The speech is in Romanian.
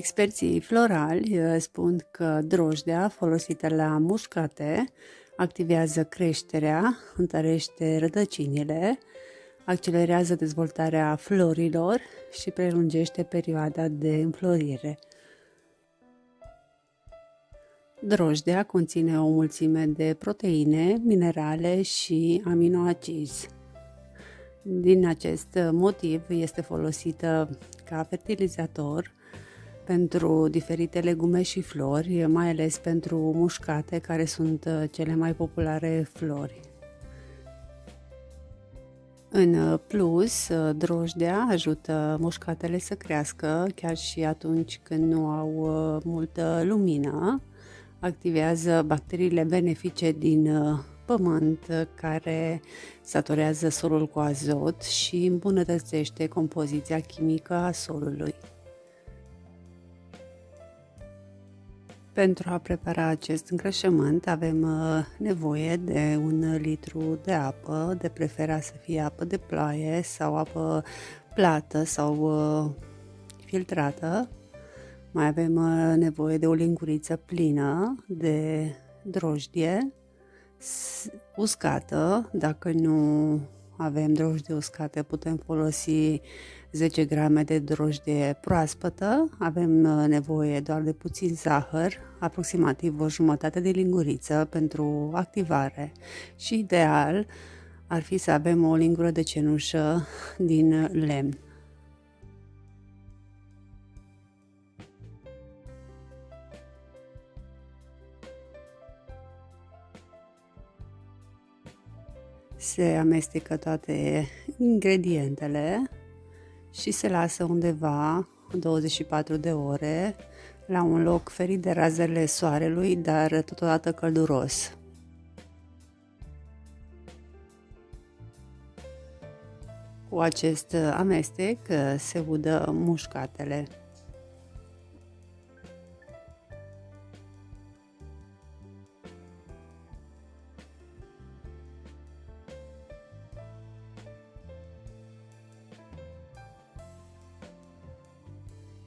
Experții florali spun că drojdea folosită la mușcate activează creșterea, întărește rădăcinile, accelerează dezvoltarea florilor și prelungește perioada de înflorire. Drojdea conține o mulțime de proteine, minerale și aminoacizi. Din acest motiv este folosită ca fertilizator pentru diferite legume și flori, mai ales pentru mușcate, care sunt cele mai populare flori. În plus, drojdea ajută mușcatele să crească chiar și atunci când nu au multă lumină, activează bacteriile benefice din pământ care saturează solul cu azot și îmbunătățește compoziția chimică a solului. Pentru a prepara acest îngrășământ avem nevoie de 1 litru de apă, de preferat să fie apă de ploaie sau apă plată sau filtrată. Mai avem nevoie de o linguriță plină de drojdie uscată. Dacă nu avem drojdie uscată, putem folosi 10 grame de drojdie proaspătă. Avem nevoie doar de puțin zahăr, aproximativ o jumătate de linguriță pentru activare și ideal ar fi să avem o lingură de cenușă din lemn. Se amestecă toate ingredientele și se lasă undeva 24 de ore la un loc ferit de razele soarelui, dar totodată călduros. Cu acest amestec se udă mușcatele.